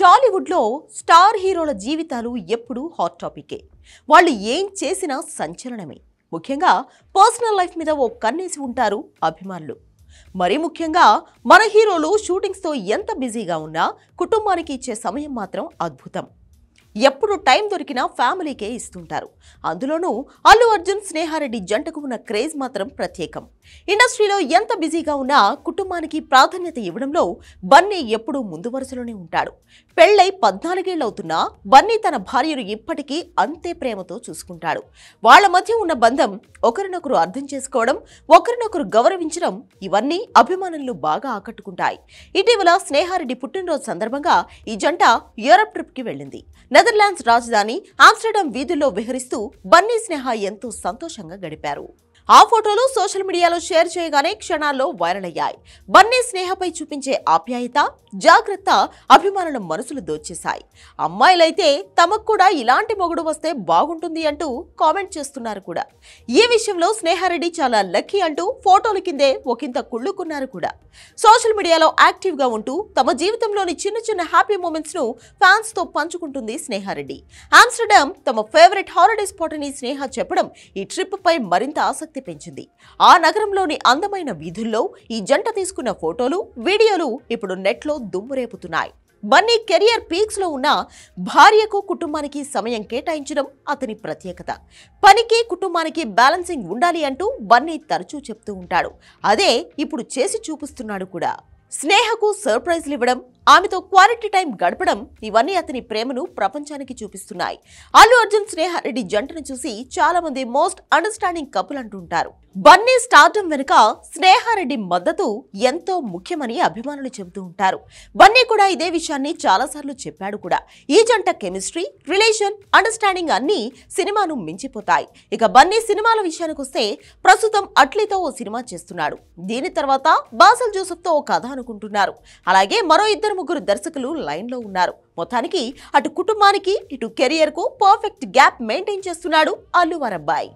టాలీవుడ్లో స్టార్ హీరోల జీవితాలు ఎప్పుడూ హాట్ టాపికే. వాళ్ళు ఏం చేసినా సంచలనమే. ముఖ్యంగా పర్సనల్ లైఫ్ మీద ఓ కన్నేసి ఉంటారు అభిమానులు. మరీ ముఖ్యంగా మన హీరోలు షూటింగ్స్తో ఎంత బిజీగా ఉన్నా కుటుంబానికి ఇచ్చే సమయం మాత్రం అద్భుతం. ఎప్పుడు టైం దొరికినా ఫ్యామిలీకే ఇస్తుంటారు. అందులోనూ అల్లు అర్జున్ స్నేహారెడ్డి జంటకు ఉన్న క్రేజ్ మాత్రం ప్రత్యేకం. ఇండస్ట్రీలో ఎంత బిజీగా ఉన్నా కుటుంబానికి ప్రాధాన్యత ఇవ్వడంలో బన్నీ ఎప్పుడూ ముందు వరుసలోనే ఉంటాడు. పెళ్లై 14 ఏళ్లవుతున్నా బన్నీ తన భార్యను ఇప్పటికీ అంతే ప్రేమతో చూసుకుంటాడు. వాళ్ల మధ్య ఉన్న బంధం, ఒకరినొకరు అర్థం చేసుకోవడం, ఒకరినొకరు గౌరవించడం, ఇవన్నీ అభిమానులను బాగా ఆకట్టుకుంటాయి. ఇటీవల స్నేహారెడ్డి పుట్టినరోజు సందర్భంగా ఈ జంట యూరప్ ట్రిప్ కి వెళ్ళింది. నెదర్లాండ్స్ రాజధాని ఆమ్స్టర్డామ్ వీధుల్లో విహరిస్తూ బన్నీ స్నేహ ఎంతో సంతోషంగా గడిపారు. ఆ ఫోటోలు సోషల్ మీడియాలో షేర్ చేయగానే క్షణాల్లో వైరల్ అయ్యాయి. బన్నీ స్నేహపై చూపించే ఆప్యాయత, జాగ్రత్త అభిమానుల మనసులు దోచేశాయి. అమ్మాయిలైతే తమకు కూడా ఇలాంటి మొగుడు వస్తే బాగుంటుంది అంటూ కామెంట్ చేస్తున్నారు కూడా. ఈ విషయంలో స్నేహారెడ్డి చాలా లక్కీ అంటూ ఫోటోల కిందే ఒకంత కుళ్ళుకున్నారు కూడా. సోషల్ మీడియాలో యాక్టివ్ గా ఉంటూ తమ జీవితంలోని చిన్న చిన్న హ్యాపీ మూమెంట్స్ ను ఫ్యాన్స్ తో పంచుకుంటుంది స్నేహారెడ్డి. ఆమ్స్టర్డామ్ తమ ఫేవరెట్ హాలిడే స్పాట్ అని స్నేహ చెప్పడం ఈ ట్రిప్ పై మరింత ఆసక్తి పెంచింది. ఆ నగరంలోని అందమైన వీధుల్లో ఈ జంట తీసుకున్న ఫోటోలు, వీడియోలు ఇప్పుడు నెట్లో దుమ్మురేపుతున్నాయి. బన్నీ కెరియర్ పీక్స్ లో ఉన్న భార్యకు, కుటుంబానికి సమయం కేటాయించడం అతని ప్రత్యేకత. పనికి, కుటుంబానికి బ్యాలెన్సింగ్ ఉండాలి అంటూ బన్నీ తరచూ చెప్తూ ఉంటాడు. అదే ఇప్పుడు చేసి చూపిస్తున్నాడు కూడా. స్నేహకు సర్ప్రైజ్లు ఇవ్వడం, ఆమెతో క్వాలిటీ టైం గడపడం, ఇవన్నీ అతని ప్రేమను ప్రపంచానికి చూపిస్తున్నాయి. అల్లు అర్జున్ స్నేహారెడ్డి జంటను చూసి చాలా మంది మోస్ట్ అండర్స్టాండింగ్ కపుల్ అంటుంటారు. బన్నీ స్టార్డమ్ వెనుక స్నేహారెడ్డి మద్దతు ఎంతో ముఖ్యమని అభిమానులు చెబుతూ ఉంటారు. బన్నీ కూడా ఇదే విషయాన్ని చాలాసార్లు చెప్పాడు కూడా. ఈ జంట కెమిస్ట్రీ, రిలేషన్, అండర్స్టాండింగ్ అన్నీ సినిమాను మించిపోతాయి. ఇక బన్నీ సినిమాల విషయానికి వస్తే ప్రస్తుతం అట్లీతో ఓ సినిమా చేస్తున్నాడు. దీని తర్వాత బాసల్ జోసెఫ్తో ఓ కథ అనుకుంటున్నారు. అలాగే మరో 2-3 దర్శకులు లైన్ లో ఉన్నారు. మొత్తానికి అటు కుటుంబానికి, ఇటు కెరియర్ కు పర్ఫెక్ట్ గ్యాప్ మెయింటైన్ చేస్తున్నాడు అల్లు వారబ్బాయి.